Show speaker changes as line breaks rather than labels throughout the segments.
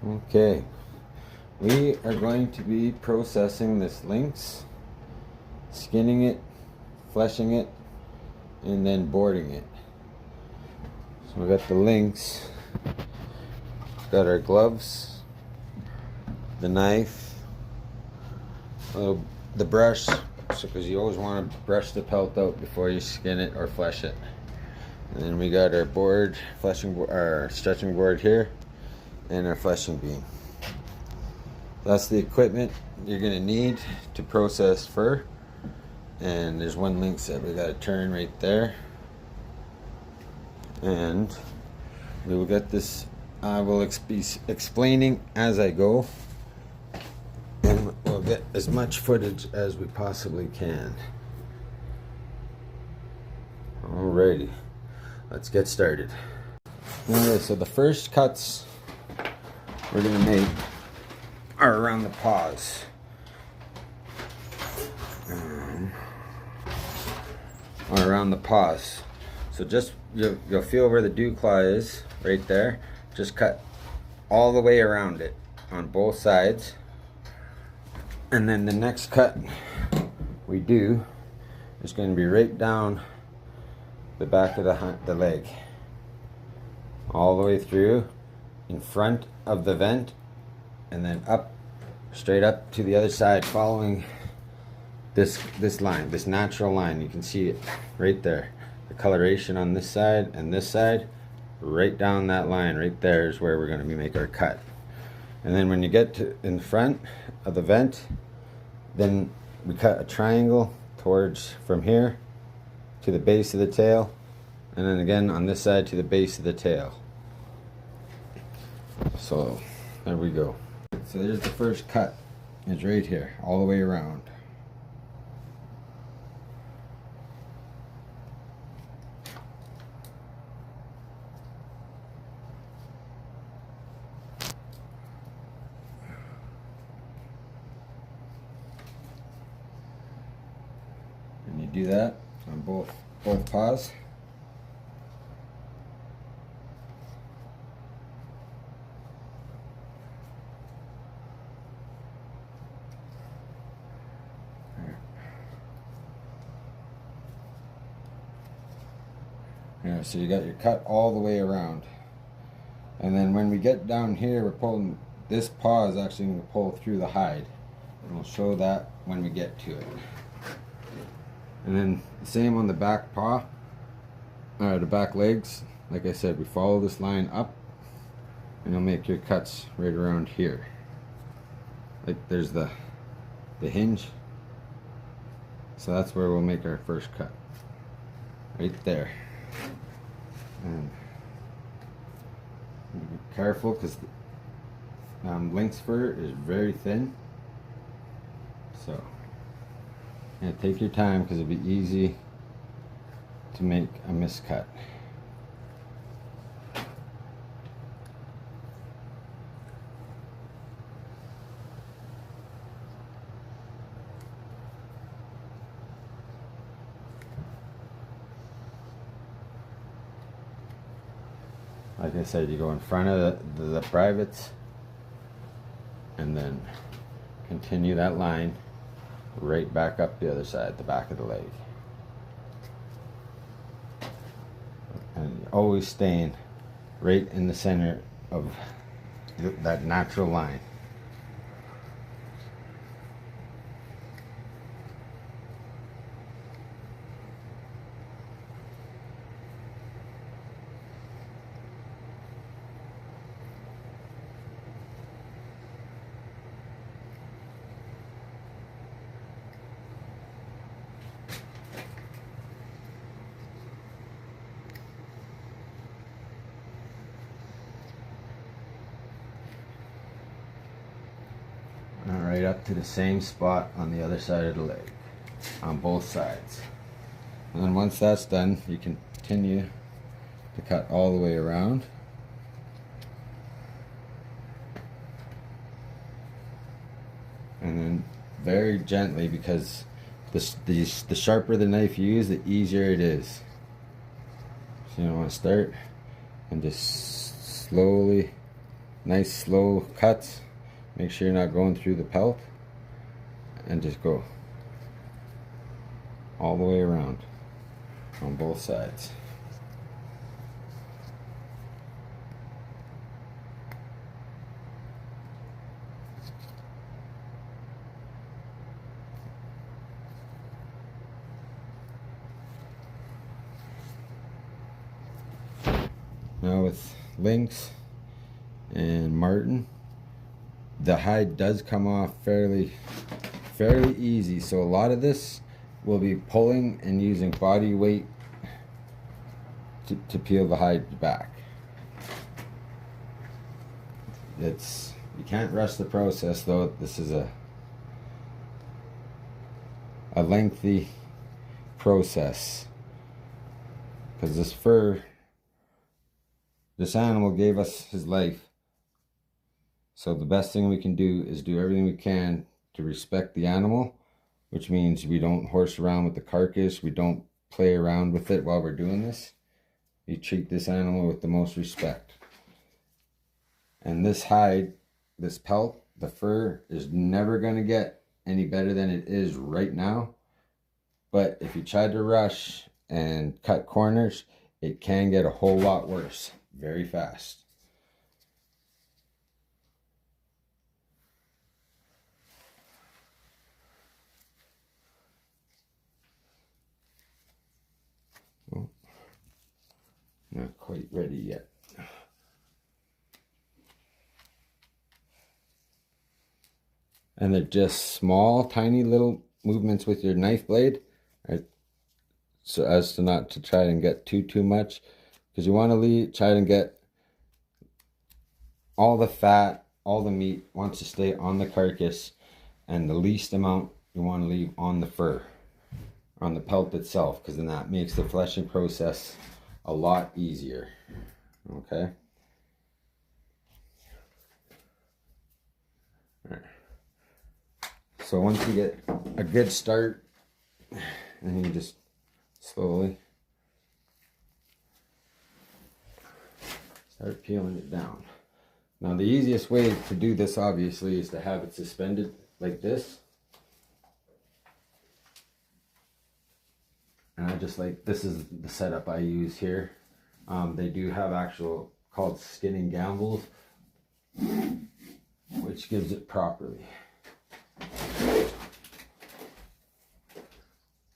Okay, we are going to be processing this lynx, skinning it, fleshing it, and then boarding it. So we got the lynx, got our gloves, the knife, the brush, because you always want to brush the pelt out before you skin it or flesh it. And then we got our board, our stretching board here, and our fleshing beam. That's the equipment you're going to need to process fur. And there's one lynx that we got to turn right there. And we will get this, I will be explaining as I go. And we'll get as much footage as we possibly can. Alrighty, let's get started. Okay, so the first cuts we're going to make are around the paws. Around the paws. So just, you'll feel where the dew claw is, right there. Just cut all the way around it on both sides. And then the next cut we do is going to be right down the back of the leg. All the way through in front of the vent, and then up, straight up to the other side, following this line, this natural line. You can see it right there. The coloration on this side and this side, right down that line, right there is where we're going to make our cut. And then when you get to in front of the vent, then we cut a triangle towards from here to the base of the tail, and then again on this side to the base of the tail. So there we go. So there's the first cut. It's right here, all the way around. And you do that on both paws. Yeah, so you got your cut all the way around. And then when we get down here, we're pulling, this paw is actually going to pull through the hide. And we'll show that when we get to it. And then the same on the back paw, or the back legs. Like I said, we follow this line up, and you'll make your cuts right around here. Like there's the hinge. So that's where we'll make our first cut. Right there. And be careful, because lynx fur is very thin. So yeah, take your time, because it'll be easy to make a miscut. Like I said, you go in front of the privates, and then continue that line right back up the other side, the back of the leg. And always staying right in the center of that natural line. Right up to the same spot on the other side of the leg, on both sides. And then once that's done, you continue to cut all the way around. And then very gently, because the sharper the knife you use, the easier it is. So you want to start and just slowly Nice slow cuts. Make sure you're not going through the pelt, and just go all the way around on both sides. Now with lynx and marten, the hide does come off fairly easy, so a lot of this will be pulling and using body weight to peel the hide back. You can't rush the process though. This is a lengthy process, because this animal gave us his life. So the best thing we can do is do everything we can to respect the animal, which means we don't horse around with the carcass. We don't play around with it while we're doing this. You treat this animal with the most respect. And this hide, this pelt, the fur is never going to get any better than it is right now. But if you try to rush and cut corners, it can get a whole lot worse very fast. Oh, not quite ready yet. And they're just small, tiny little movements with your knife blade, right? So as to not to try and get too much, because you want to try and get all the fat, all the meat wants to stay on the carcass, and the least amount you want to leave on the fur, on the pelt itself, because then that makes the fleshing process a lot easier. Okay. All right. So once you get a good start, and you just slowly start peeling it down. Now the easiest way to do this obviously is to have it suspended like this. And I just this is the setup I use here. They do have actual called skinning gambles, which gives it properly.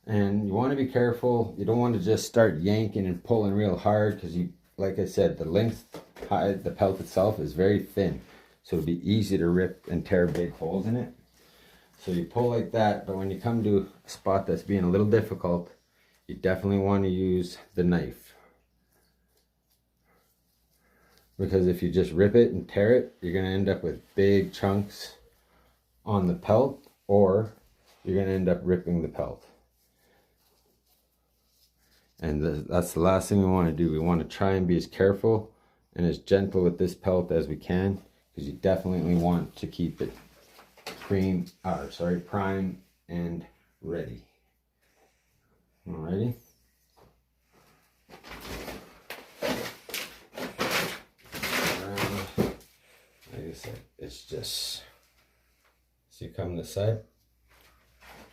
And you want to be careful. You don't want to just start yanking and pulling real hard, because like I said, the length hide, the pelt itself is very thin, so it'll be easy to rip and tear big holes in it. So you pull like that, but when you come to a spot that's being a little difficult, you definitely want to use the knife, because if you just rip it and tear it, you're going to end up with big chunks on the pelt, or you're going to end up ripping the pelt. And that's the last thing we want to do. We want to try and be as careful and as gentle with this pelt as we can, because you definitely want to keep it prime and ready. Alrighty. Like I said, it's just, see, come this side.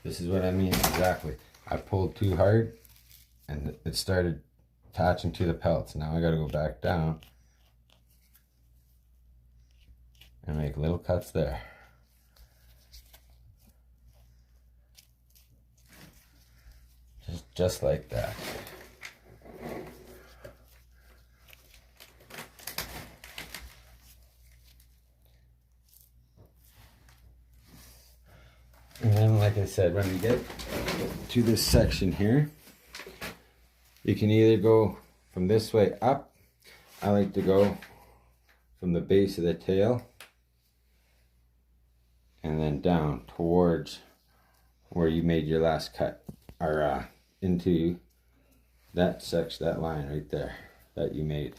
This is what I mean exactly. I pulled too hard, and it started attaching to the pelts. Now I got to go back down and make little cuts there. Just like that. And then, like I said, when we get to this section here, you can either go from this way up. I like to go from the base of the tail and then down towards where you made your last cut, or into that section, that line right there that you made.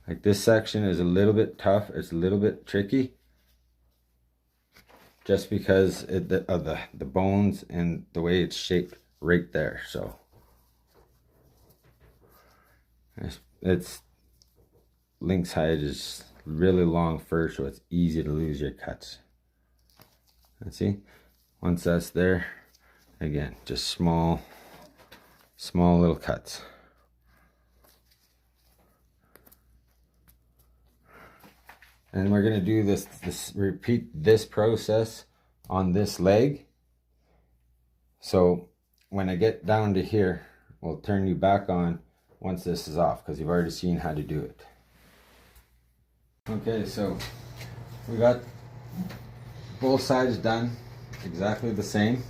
Like, this section is a little bit tough, it's a little bit tricky, just because of the bones and the way it's shaped right there. So It's lynx hide is really long fur, so it's easy to lose your cuts. Let's see, once that's there, again, just small little cuts. And we're gonna do repeat this process on this leg. So when I get down to here, we'll turn you back on once this is off, because you've already seen how to do it. Okay, so we got both sides done exactly the same.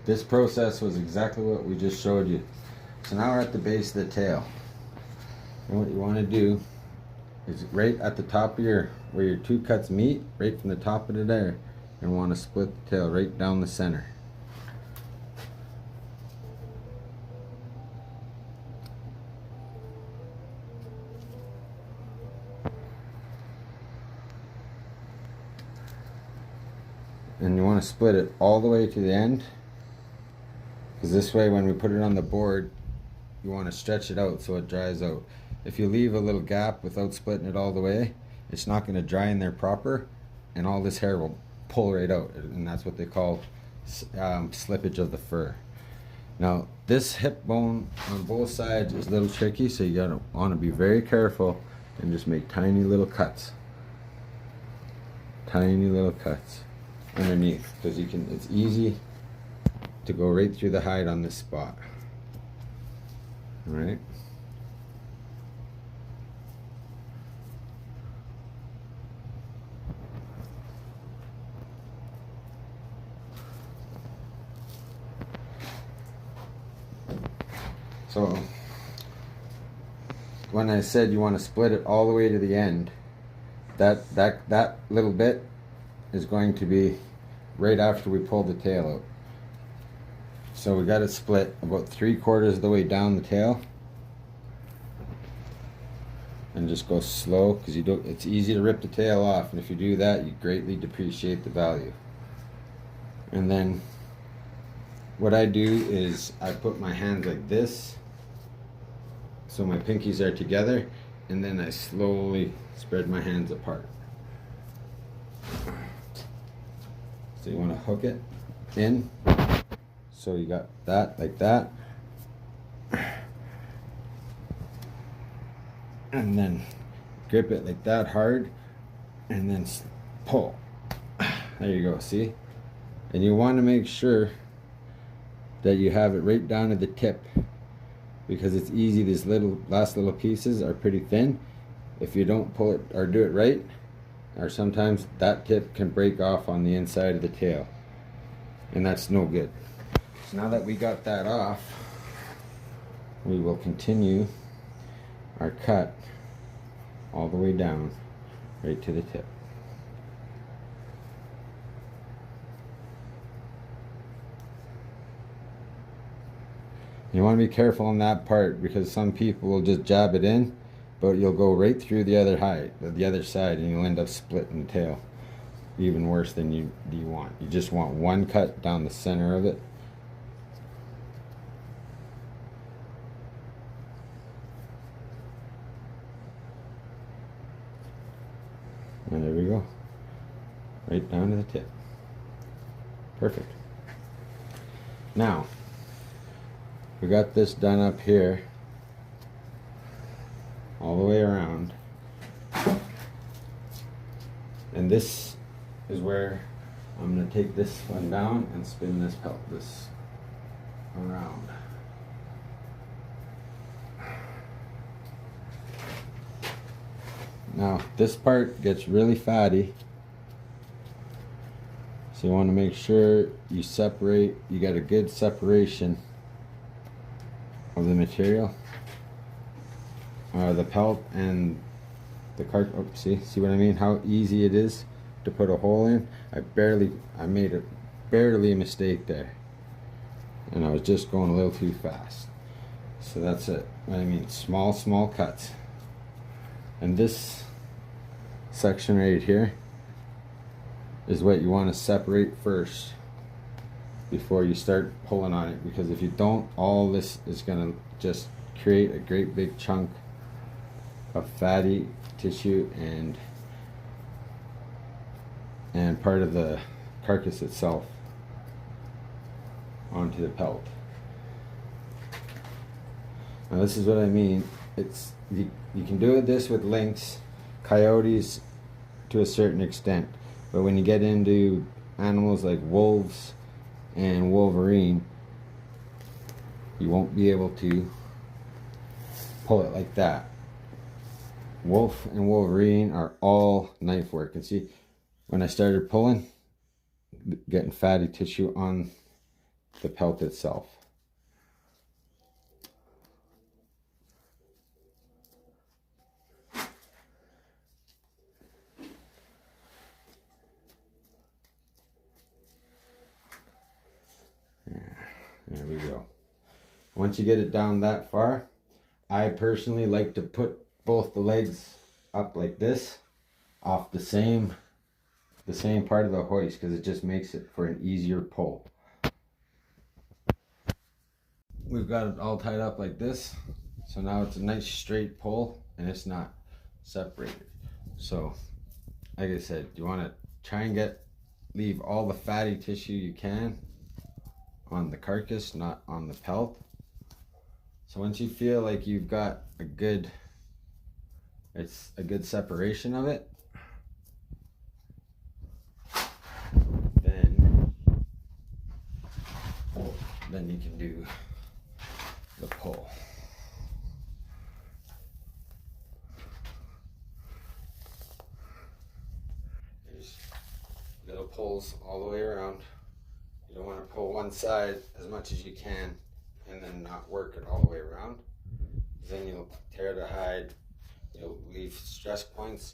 This process was exactly what we just showed you. So now we're at the base of the tail. And what you want to do is right at the top of where your two cuts meet, right from the top of it there, you want to split the tail right down the center. And you want to split it all the way to the end, because this way when we put it on the board, you want to stretch it out so it dries out. If you leave a little gap without splitting it all the way, it's not going to dry in there proper, and all this hair will pull right out, and that's what they call slippage of the fur. Now this hip bone on both sides is a little tricky, so you want to be very careful and just make tiny little cuts. Tiny little cuts underneath, because it's easy to go right through the hide on this spot. All right. So when I said you want to split it all the way to the end, that little bit is going to be right after we pull the tail out. So we got to split about 3/4 of the way down the tail, and just go slow, because it's easy to rip the tail off, and if you do that, you greatly depreciate the value. And then what I do is I put my hands like this, so my pinkies are together, and then I slowly spread my hands apart. So you want to hook it in, so you got that like that, and then grip it like that hard, and then pull. There you go, see? And you want to make sure that you have it right down to the tip, because it's easy. These last little pieces are pretty thin. If you don't pull it or do it right, or sometimes that tip can break off on the inside of the tail, and that's no good. So now that we got that off, we will continue our cut all the way down right to the tip. You want to be careful on that part, because some people will just jab it in, but you'll go right through the other side, and you'll end up splitting the tail even worse than you want. You just want one cut down the center of it. And there we go, right down to the tip. Perfect. Now we got this done up here all the way around, and this is where I'm going to take this one down and spin this around. Now this part gets really fatty, so you want to make sure you got a good separation of the material, the pelt and the cart. Oh, see what I mean? How easy it is to put a hole in. I made barely a mistake there, and I was just going a little too fast. So that's it. What I mean, small cuts. And this section right here is what you want to separate first before you start pulling on it, because if you don't, all this is going to just create a great big chunk of fatty tissue and part of the carcass itself onto the pelt. Now this is what I mean. It's you can do this with lynx, coyotes to a certain extent, but when you get into animals like wolves and wolverine, you won't be able to pull it like that. Wolf and wolverine are all knife work, and see when I started pulling, getting fatty tissue on the pelt itself. There we go. Once you get it down that far, I personally like to put both the legs up like this off the same part of the hoist, because it just makes it for an easier pull. We've got it all tied up like this, so now it's a nice straight pull and it's not separated. So like I said, you want to try and leave all the fatty tissue you can on the carcass, not on the pelt. So once you feel like you've got a good separation of it, then you can do the pull. There's little pulls all the way around. You don't want to pull one side as much as you can and then not work it all the way around. Then you'll tear the hide, you'll leave stress points.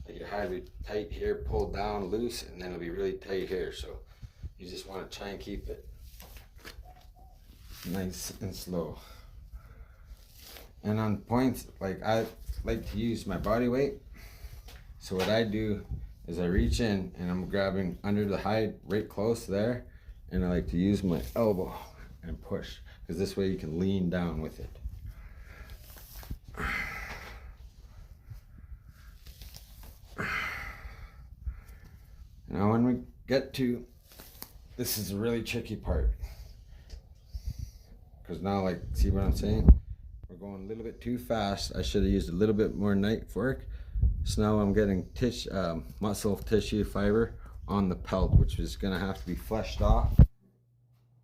Like your hide will be tight here, pulled down, loose, and then it'll be really tight here. So you just want to try and keep it nice and slow. And on points, like I like to use my body weight. So what I do is I reach in and I'm grabbing under the hide right close there, and I like to use my elbow and push, because this way you can lean down with it. Now when we get to, this is a really tricky part, because now, like, see what I'm saying? We're going a little bit too fast. I should have used a little bit more knife work. So now I'm getting muscle tissue fiber on the pelt, which is going to have to be fleshed off,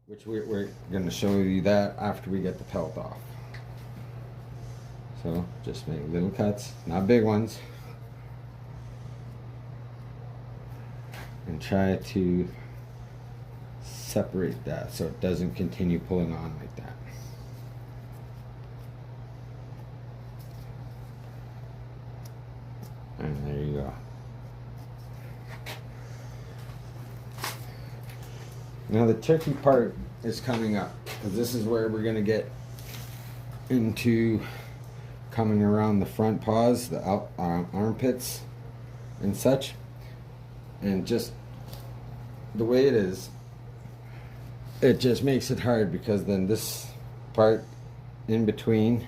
which we're going to show you that after we get the pelt off. So just make little cuts, not big ones, and try to separate that so it doesn't continue pulling on like that. And there you go. Now the tricky part is coming up, because this is where we're going to get into coming around the front paws, the armpits and such. And just the way it is, it just makes it hard, because then this part in between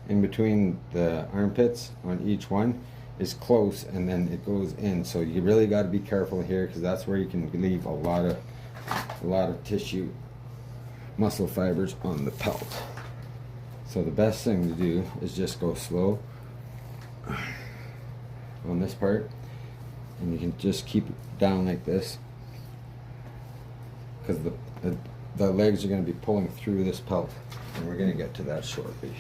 the armpits on each one is close, and then it goes in. So you really got to be careful here, because that's where you can leave a lot of tissue, muscle fibers on the pelt. So the best thing to do is just go slow on this part, and you can just keep it down like this, because the legs are going to be pulling through this pelt, and we're going to get to that shortly.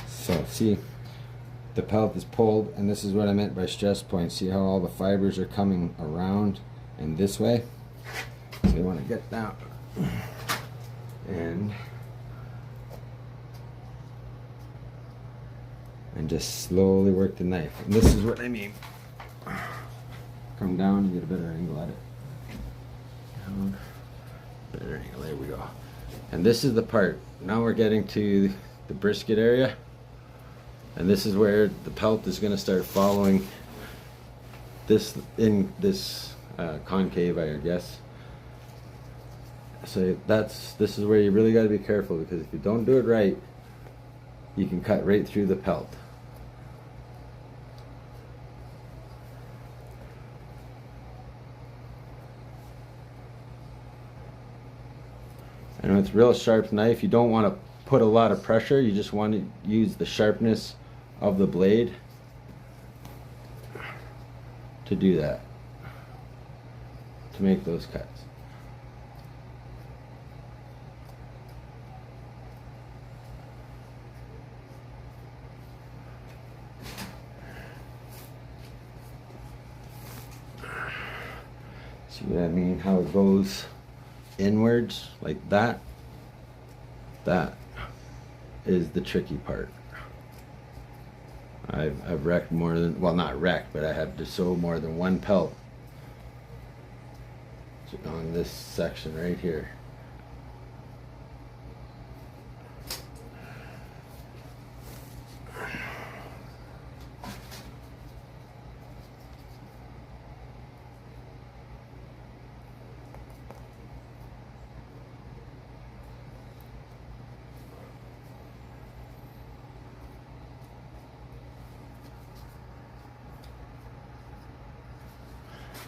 So see, the pelt is pulled, and this is what I meant by stress points. See how all the fibers are coming around and this way? So you want to get down and just slowly work the knife. And this is what I mean. Come down and get a better angle at it. Down, better angle, there we go. And this is the part, now we're getting to the brisket area, and this is where the pelt is going to start following this in this concave, I guess. So this is where you really got to be careful, because if you don't do it right, you can cut right through the pelt. And with a real sharp knife, you don't want to put a lot of pressure. You just want to use the sharpness of the blade to do that, to make those cuts. See what I mean? How it goes inwards like that. That is the tricky part. I've wrecked more than, well, not wrecked, but I have to sew more than one pelt on this section right here.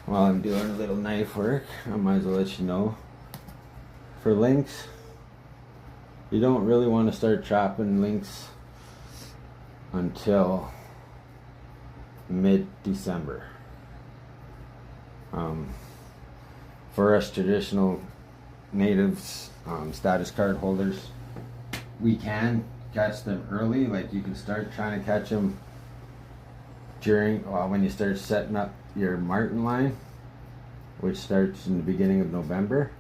While I'm doing a little knife work, I might as well let you know. For lynx, you don't really want to start chopping lynx until mid-December. For us traditional natives, status card holders, we can catch them early. Like, you can start trying to catch them during, well, when you start setting up your marten line, which starts in the beginning of November.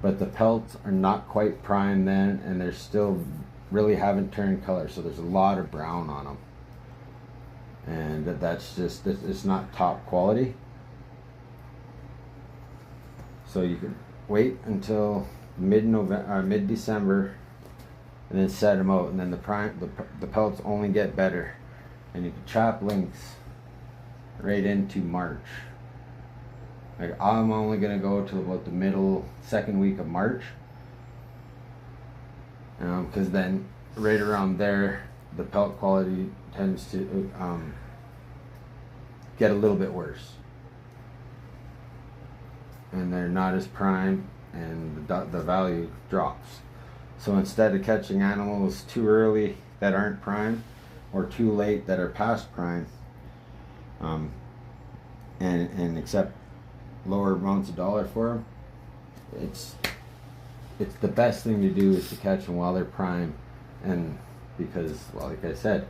But the pelts are not quite primed then, and they're still really haven't turned color, so there's a lot of brown on them, and that's just, it's not top quality. So you can wait until mid-November, mid-December, and then set them out, and then the pelts only get better, and you can chop lynx right into March. Like, I'm only gonna go to about the second week of March, because then right around there the pelt quality tends to get a little bit worse, and they're not as prime, and the value drops. So instead of catching animals too early that aren't prime, or too late that are past prime, and accept lower amounts of dollar for them, it's the best thing to do is to catch them while they're prime. And because, well, like I said,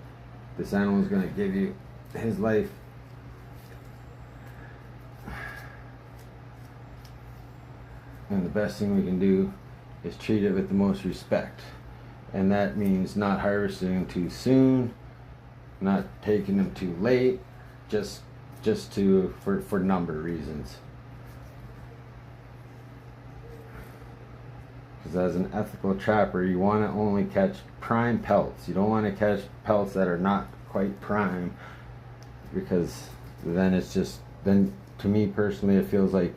this animal is going to give you his life. And the best thing we can do is treat it with the most respect, and that means not harvesting them too soon, not taking them too late, just for number reasons. Because as an ethical trapper, you want to only catch prime pelts. You don't want to catch pelts that are not quite prime, because then it's just, then to me personally, it feels like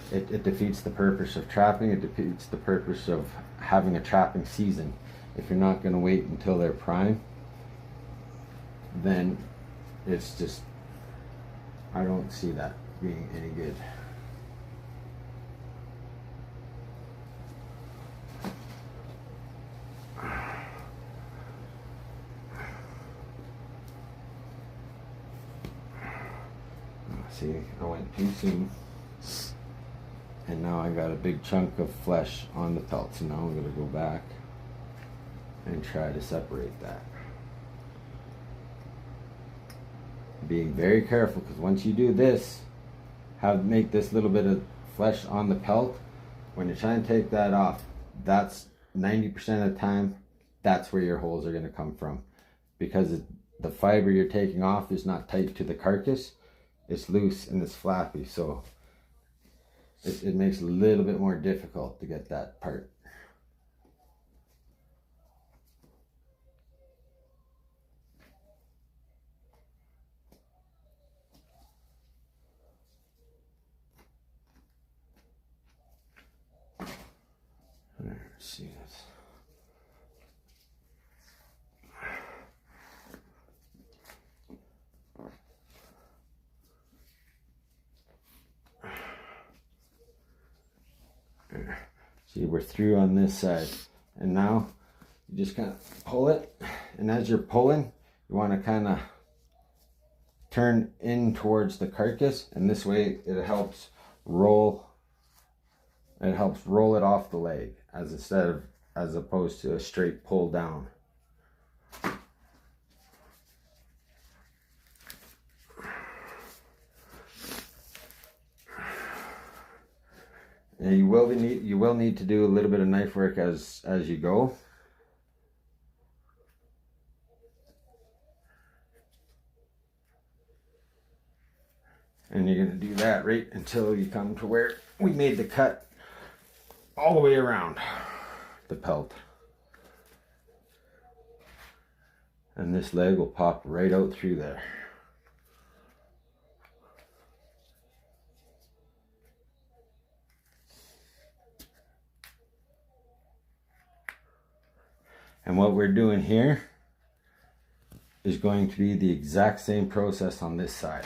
it defeats the purpose of trapping. It defeats the purpose of having a trapping season. If you're not going to wait until they're prime, then it's just, I don't see that being any good. See, I went too soon, and now I got a big chunk of flesh on the pelt, so now I'm going to go back and try to separate that. Being very careful, because once you do this, make this little bit of flesh on the pelt, when you're trying to take that off, that's 90% of the time, that's where your holes are going to come from, because the fiber you're taking off is not tight to the carcass. It's loose and it's flappy, so it makes it a little bit more difficult to get that part. Let's see this. See, we're through on this side, and now you just kind of pull it, and as you're pulling, you want to kind of turn in towards the carcass, and this way it helps roll. It helps roll it off the leg as opposed to a straight pull down. And you will need to do a little bit of knife work as you go. And you're going to do that right until you come to where we made the cut all the way around the pelt. And this leg will pop right out through there. And what we're doing here is going to be the exact same process on this side.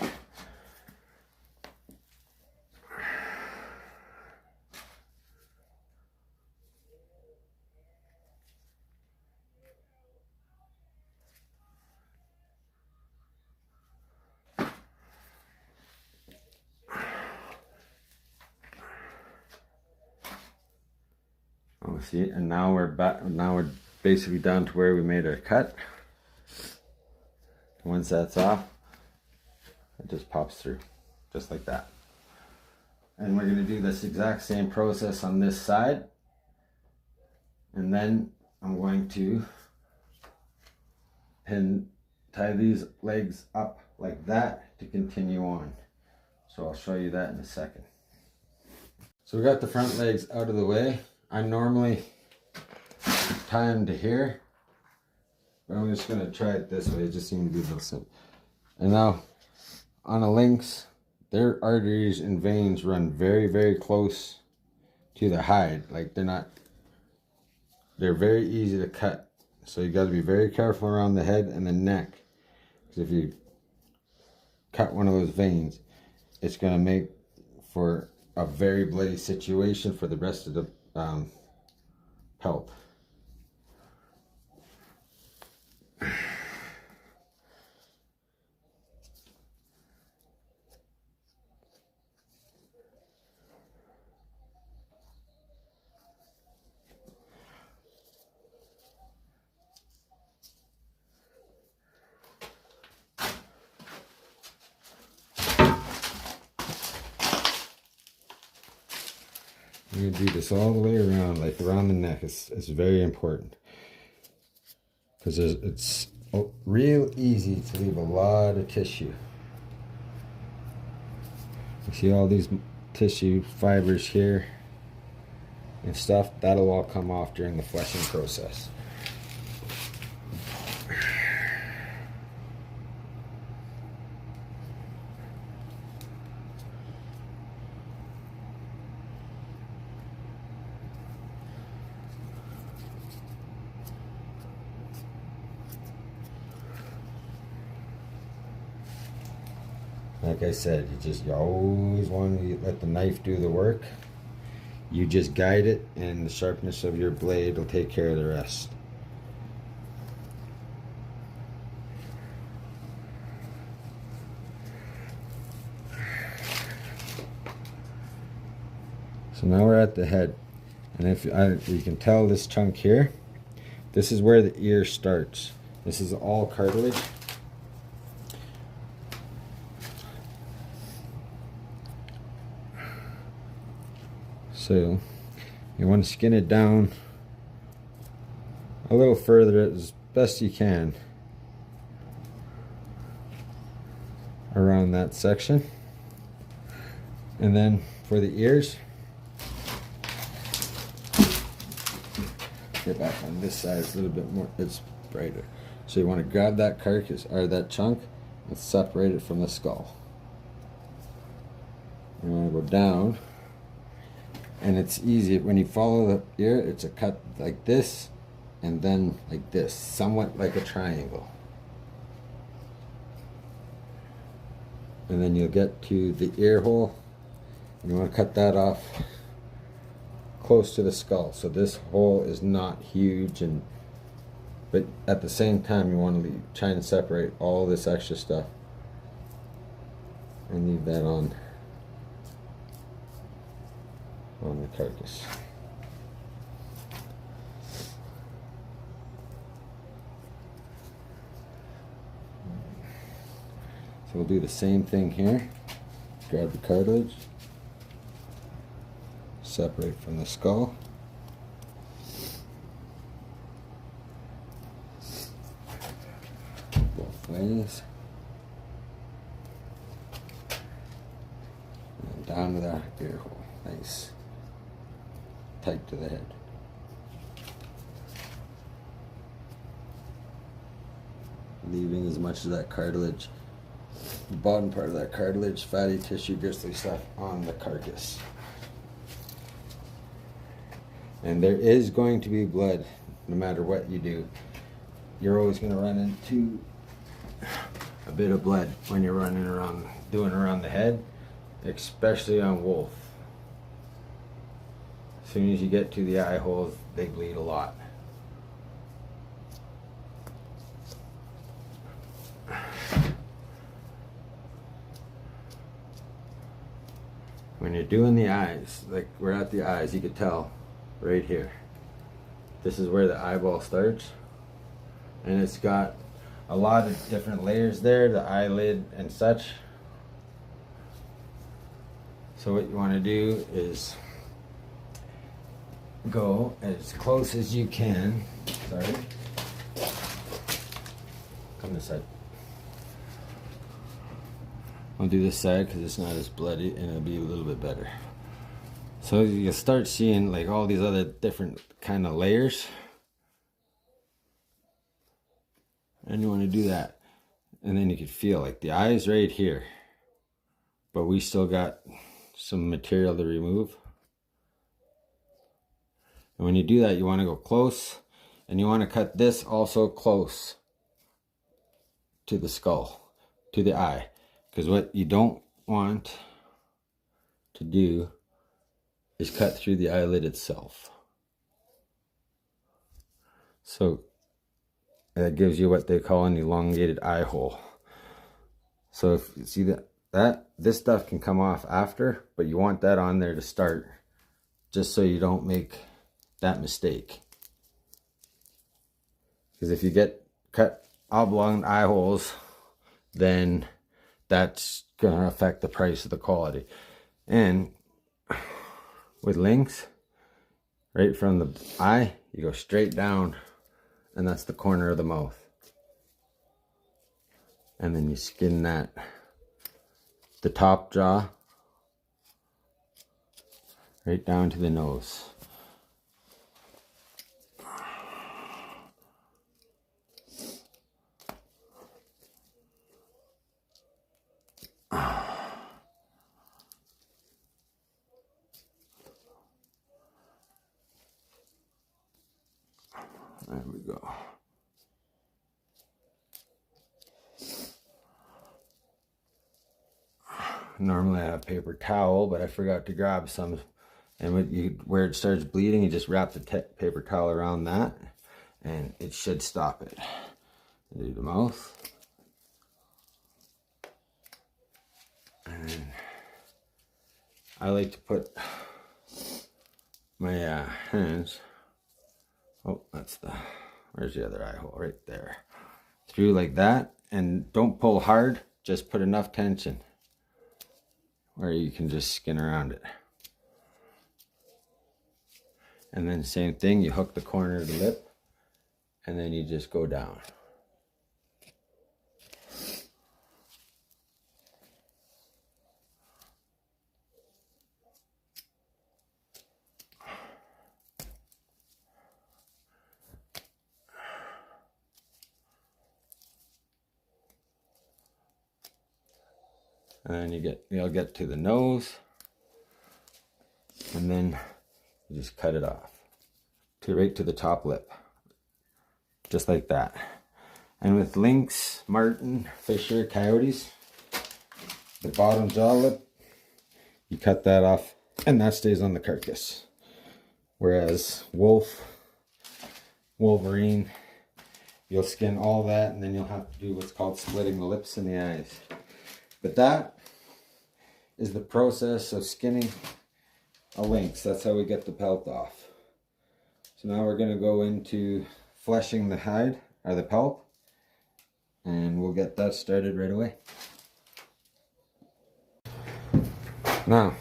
Oh, see, and now we're back. Now we're basically down to where we made our cut. Once that's off, it just pops through, just like that. And we're going to do this exact same process on this side. And then I'm going to tie these legs up like that to continue on. So I'll show you that in a second. So we got the front legs out of the way. I normally tie them to here, but I'm just going to try it this way. It just seemed to be a little simple. And now on a lynx, their arteries and veins run very, very close to the hide. Like they're very easy to cut. So you got to be very careful around the head and the neck, because if you cut one of those veins, it's going to make for a very bloody situation for the rest of the pelt. You're going to do this all the way around, like around the neck. It's very important, because it's real easy to leave a lot of tissue. You see all these tissue fibers here and stuff? That'll all come off during the fleshing process. Like I said, you always want to let the knife do the work. You just guide it, and the sharpness of your blade will take care of the rest. So now we're at the head, and if you can tell this chunk here, this is where the ear starts. This is all cartilage. So you want to skin it down a little further as best you can around that section. And then for the ears, get back on this side, it's a little bit more, it's brighter. So you want to grab that carcass or that chunk and separate it from the skull. You want to go down And it's easy when you follow the ear. It's a cut like this, and then like this, somewhat like a triangle. And then you'll get to the ear hole. You want to cut that off close to the skull, so this hole is not huge, but at the same time you want to try and separate all this extra stuff and leave that on the carcass. So we'll do the same thing here. Grab the cartilage, separate from the skull. Both ways. And down to the ear hole. Nice. Tight to the head. Leaving as much of that cartilage, the bottom part of that cartilage, fatty tissue, gristly stuff on the carcass. And there is going to be blood no matter what you do. You're always going to run into a bit of blood when you're running around, doing around the head, especially on wolf. As soon as you get to the eye holes, they bleed a lot. When you're doing the eyes, like we're at the eyes, you could tell right here. This is where the eyeball starts, and it's got a lot of different layers there, the eyelid and such. So what you want to do is go as close as you can. Sorry. Come this side. I'll do this side because it's not as bloody and it'll be a little bit better. So you start seeing like all these other different kind of layers, and you want to do that, and then you can feel like the eye's right here, but we still got some material to remove. And when you do that, you want to go close, and you want to cut this also close to the skull, to the eye. Because what you don't want to do is cut through the eyelid itself. So that gives you what they call an elongated eye hole. So if you see that this stuff can come off after, but you want that on there to start, just so you don't make that mistake. Because if you get cut oblong eye holes, then that's going to affect the price of the quality. And with lynx, right from the eye, you go straight down, and that's the corner of the mouth. And then you skin that, the top jaw, right down to the nose. There we go. Normally I have a paper towel, but I forgot to grab some. And where it starts bleeding, you just wrap the paper towel around that, and it should stop it. Do the mouth. And then I like to put my hands, oh, where's the other eye hole? Right there. Through like that, and don't pull hard, just put enough tension where you can just skin around it. And then same thing, you hook the corner of the lip, and then you just go down. And then you'll get to the nose, and then You just cut it off right to the top lip, just like that. And with lynx, marten, fisher, coyotes, the bottom jaw lip, you cut that off and that stays on the carcass. Whereas wolf, wolverine, you'll skin all that and then you'll have to do what's called splitting the lips and the eyes. But that is the process of skinning a lynx. That's how we get the pelt off. So now we're going to go into fleshing the hide, or the pelt, and we'll get that started right away. Now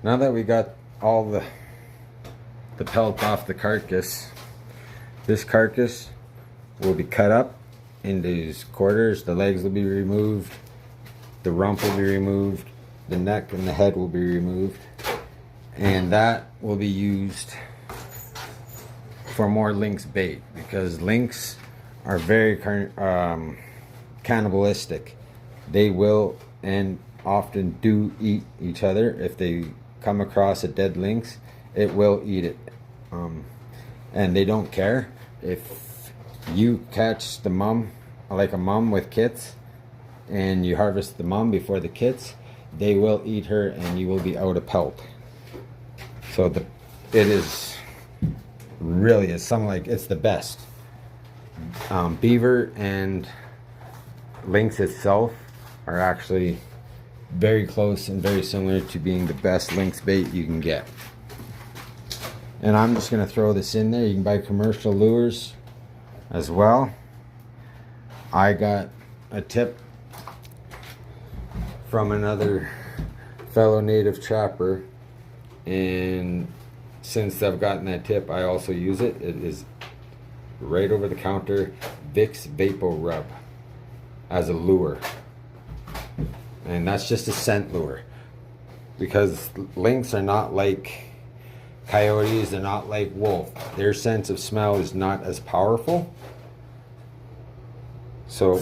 that we got all the pelt off the carcass, this carcass will be cut up into quarters. The legs will be removed, the rump will be removed, the neck and the head will be removed, and that will be used for more lynx bait, because lynx are very cannibalistic. They will and often do eat each other. If they come across a dead lynx, it will eat it, and they don't care if you catch the mom, like a mom with kits, and you harvest the mom before the kits. They will eat her and you will be out of pelt. So it is really, it's the best. Beaver and lynx itself are actually very close and very similar to being the best lynx bait you can get. And I'm just going to throw this in there. You can buy commercial lures as well. I got a tip from another fellow native trapper, and since I've gotten that tip, I also use it. It is right over the counter Vicks Vapo Rub as a lure, and that's just a scent lure, because lynx are not like coyotes, they're not like wolf. Their sense of smell is not as powerful. So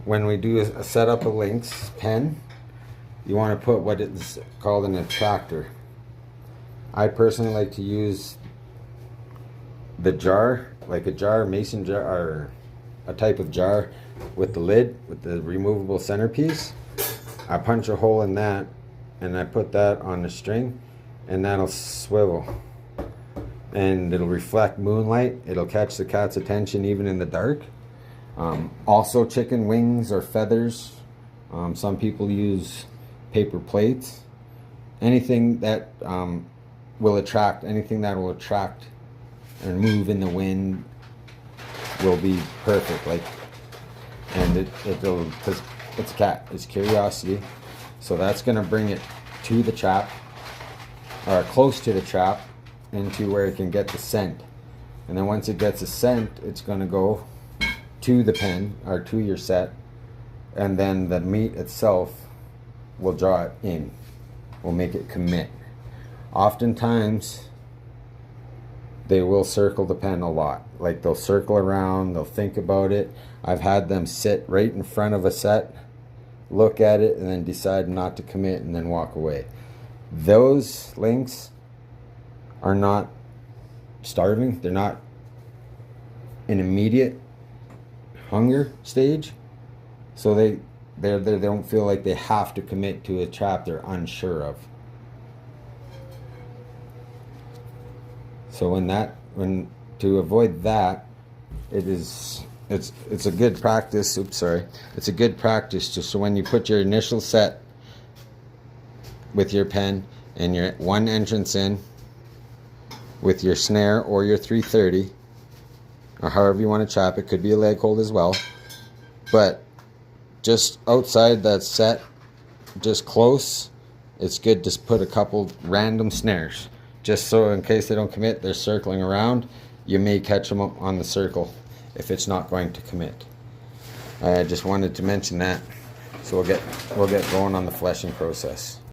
when we do a setup of lynx pen, you want to put what is called an attractor. I personally like to use the jar, like a jar, mason jar, or a type of jar with the lid, with the removable centerpiece. I punch a hole in that and I put that on the string, and that'll swivel and it'll reflect moonlight. It'll catch the cat's attention even in the dark. Also chicken wings or feathers. Some people use paper plates. Anything that will attract, anything that will attract and move in the wind will be perfect. And it'll, because it's a cat, it's curiosity. So that's gonna bring it to the trap, or close to the trap, into where it can get the scent. And then once it gets a scent, it's gonna go to the pen, or to your set, and then the meat itself will draw it in, will make it commit. Oftentimes they will circle the pen a lot, like they'll circle around, they'll think about it. I've had them sit right in front of a set, look at it, and then decide not to commit and then walk away. Those lynx are not starving, they're not in immediate hunger stage, so they don't feel like they have to commit to a trap they're unsure of. So when to avoid that, it's a good practice. It's a good practice just so when you put your initial set with your pen and your one entrance in with your snare or your 330, or however you want to trap it, could be a leg hold as well, but just outside that set, just close, it's good to put a couple random snares, just so in case they don't commit, they're circling around. You may catch them up on the circle if it's not going to commit. I just wanted to mention that, so we'll get going on the fleshing process.